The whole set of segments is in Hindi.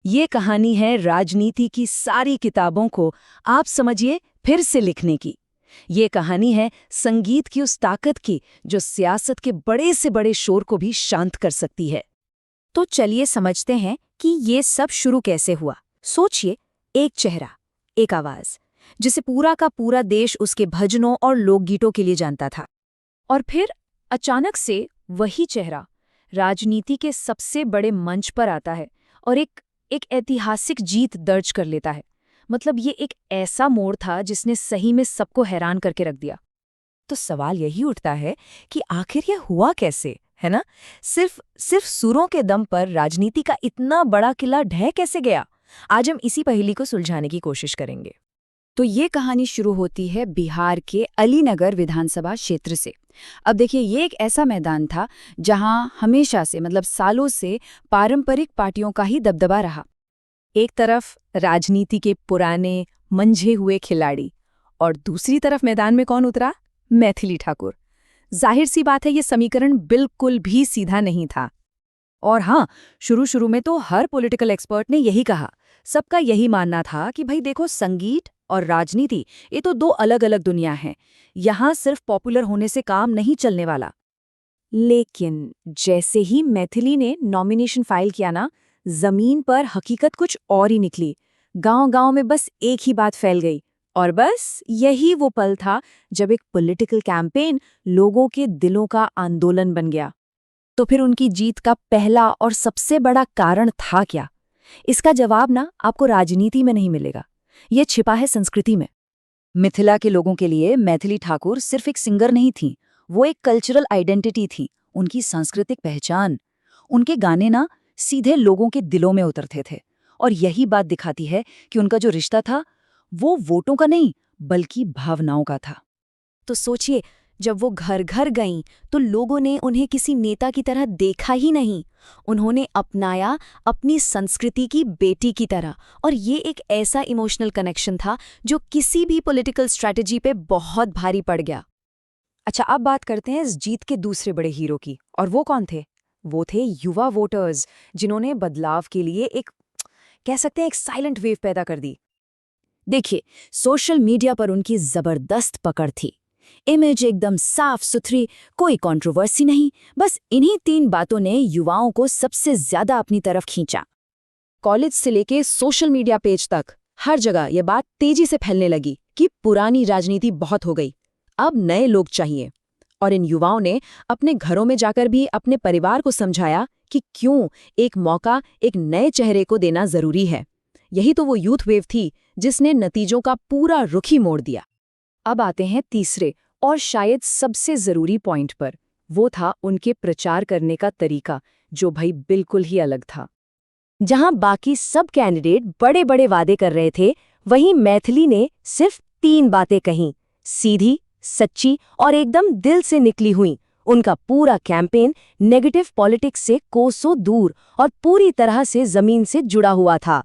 ये कहानी है राजनीति की सारी किताबों को आप समझिए फिर से लिखने की। ये कहानी है संगीत की उस ताकत की जो सियासत के बड़े से बड़े शोर को भी शांत कर सकती है। तो चलिए समझते हैं कि ये सब शुरू कैसे हुआ। सोचिए, एक चेहरा, एक आवाज, जिसे पूरा का पूरा देश उसके भजनों और लोकगीतों के लिए जानता था। और फिर अचानक से वही चेहरा राजनीति के सबसे बड़े मंच पर आता है और एक ऐतिहासिक जीत दर्ज कर लेता है। मतलब ये एक ऐसा मोड़ था जिसने सही में सबको हैरान करके रख दिया। तो सवाल यही उठता है कि आखिर यह हुआ कैसे, है ना? सिर्फ सुरों के दम पर राजनीति का इतना बड़ा किला ढह कैसे गया? आज हम इसी पहेली को सुलझाने की कोशिश करेंगे। तो ये कहानी शुरू होती है बिहार के अलीनगर विधानसभा क्षेत्र से। अब देखिए, ये एक ऐसा मैदान था जहां हमेशा से, मतलब सालों से, पारंपरिक पार्टियों का ही दबदबा रहा। एक तरफ राजनीति के पुराने मंझे हुए खिलाड़ी और दूसरी तरफ मैदान में कौन उतरा? मैथिली ठाकुर। जाहिर सी बात है, ये समीकरण बिल्कुल भी सीधा नहीं था। और हाँ, शुरू में तो हर पॉलिटिकल एक्सपर्ट ने यही कहा। सबका यही मानना था कि भाई देखो, संगीत और राजनीति ये तो दो अलग अलग दुनिया हैं। यहाँ सिर्फ पॉपुलर होने से काम नहीं चलने वाला। लेकिन जैसे ही मैथिली ने नॉमिनेशन फाइल किया ना, जमीन पर हकीकत कुछ और ही निकली। गांव-गांव में बस एक ही बात फैल गई। और बस यही वो पल था जब एक पॉलिटिकल कैंपेन लोगों के दिलों का आंदोलन बन गया। तो फिर उनकी जीत का पहला और सबसे बड़ा कारण था क्या? इसका जवाब ना आपको राजनीति में नहीं मिलेगा, ये छिपा है संस्कृति में। मिथिला के लोगों के लिए मैथिली ठाकुर सिर्फ एक सिंगर नहीं थी, वो एक कल्चरल आइडेंटिटी थी, उनकी सांस्कृतिक पहचान। उनके गाने ना सीधे लोगों के दिलों में उतरते थे। और यही बात दिखाती है कि उनका जो रिश्ता था वो वोटों का नहीं बल्कि भावनाओं का था। तो सोचिए, जब वो घर घर गईं तो लोगों ने उन्हें किसी नेता की तरह देखा ही नहीं, उन्होंने अपनाया अपनी संस्कृति की बेटी की तरह। और ये एक ऐसा इमोशनल कनेक्शन था जो किसी भी पॉलिटिकल स्ट्रैटेजी पे बहुत भारी पड़ गया। अच्छा, अब बात करते हैं इस जीत के दूसरे बड़े हीरो की। और वो कौन थे? वो थे युवा वोटर्स, जिन्होंने बदलाव के लिए कह सकते हैं एक साइलेंट वेव पैदा कर दी। देखिए, सोशल मीडिया पर उनकी जबरदस्त पकड़ थी। इमेज एकदम साफ सुथरी, कोई कंट्रोवर्सी नहीं। बस इन्हीं 3 बातों ने युवाओं को सबसे ज्यादा अपनी तरफ खींचा। कॉलेज से लेके सोशल मीडिया पेज तक हर जगह ये बात तेजी से फैलने लगी कि पुरानी राजनीति बहुत हो गई, अब नए लोग चाहिए। और इन युवाओं ने अपने घरों में जाकर भी अपने परिवार को समझाया कि क्यों एक मौका एक नए चेहरे को देना जरूरी है। यही तो वो यूथ वेव थी जिसने नतीजों का पूरा रुख ही मोड़ दिया। अब आते हैं तीसरे और शायद सबसे जरूरी पॉइंट पर। वो था उनके प्रचार करने का तरीका, जो भाई बिल्कुल ही अलग था। जहां बाकी सब कैंडिडेट बड़े बड़े वादे कर रहे थे, वहीं मैथिली ने सिर्फ 3 बातें कहीं, सीधी, सच्ची और एकदम दिल से निकली हुई। उनका पूरा कैंपेन नेगेटिव पॉलिटिक्स से कोसों दूर और पूरी तरह से जमीन से जुड़ा हुआ था।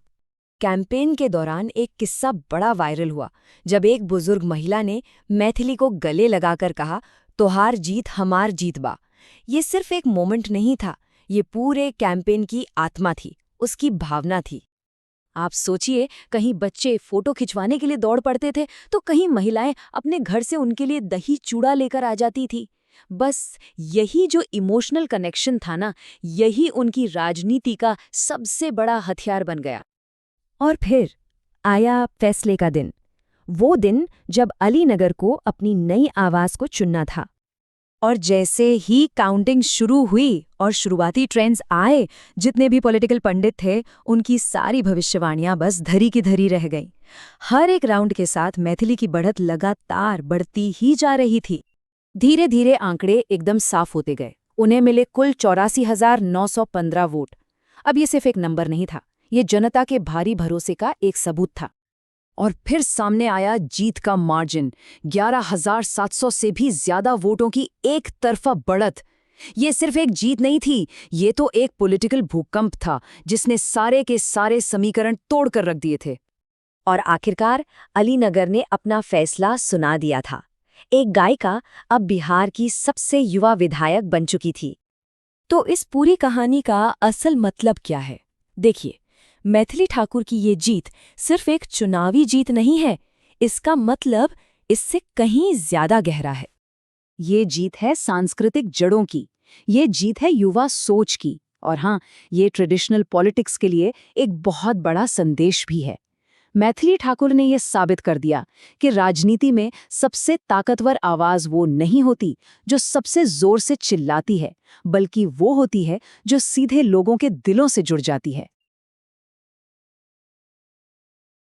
कैंपेन के दौरान एक किस्सा बड़ा वायरल हुआ, जब एक बुजुर्ग महिला ने मैथिली को गले लगाकर कहा, तोहार जीत हमार जीत बा। ये सिर्फ एक मोमेंट नहीं था, ये पूरे कैंपेन की आत्मा थी, उसकी भावना थी। आप सोचिए, कहीं बच्चे फोटो खिंचवाने के लिए दौड़ पड़ते थे तो कहीं महिलाएं अपने घर से उनके लिए दही चूड़ा लेकर आ जाती थी। बस यही जो इमोशनल कनेक्शन था ना, यही उनकी राजनीति का सबसे बड़ा हथियार बन गया। और फिर आया फैसले का दिन, वो दिन जब अलीनगर को अपनी नई आवाज को चुनना था। और जैसे ही काउंटिंग शुरू हुई और शुरुआती ट्रेंड्स आए, जितने भी पॉलिटिकल पंडित थे उनकी सारी भविष्यवाणियां बस धरी की धरी रह गईं। हर एक राउंड के साथ मैथिली की बढ़त लगातार बढ़ती ही जा रही थी। धीरे धीरे आंकड़े एकदम साफ होते गए। उन्हें मिले कुल 84,915 वोट। अब ये सिर्फ एक नंबर नहीं था, ये जनता के भारी भरोसे का एक सबूत था। और फिर सामने आया जीत का मार्जिन, 11,700 से भी ज्यादा वोटों की एक तरफा बढ़त। ये सिर्फ एक जीत नहीं थी, ये तो एक पॉलिटिकल भूकंप था जिसने सारे के सारे समीकरण तोड़कर रख दिए थे। और आखिरकार अलीनगर ने अपना फैसला सुना दिया था। एक गायिका अब बिहार की सबसे युवा विधायक बन चुकी थी। तो इस पूरी कहानी का असल मतलब क्या है? देखिए, मैथिली ठाकुर की ये जीत सिर्फ एक चुनावी जीत नहीं है, इसका मतलब इससे कहीं ज्यादा गहरा है। ये जीत है सांस्कृतिक जड़ों की, ये जीत है युवा सोच की, और हाँ, ये ट्रेडिशनल पॉलिटिक्स के लिए एक बहुत बड़ा संदेश भी है। मैथिली ठाकुर ने यह साबित कर दिया कि राजनीति में सबसे ताकतवर आवाज वो नहीं होती जो सबसे जोर से चिल्लाती है, बल्कि वो होती है जो सीधे लोगों के दिलों से जुड़ जाती है।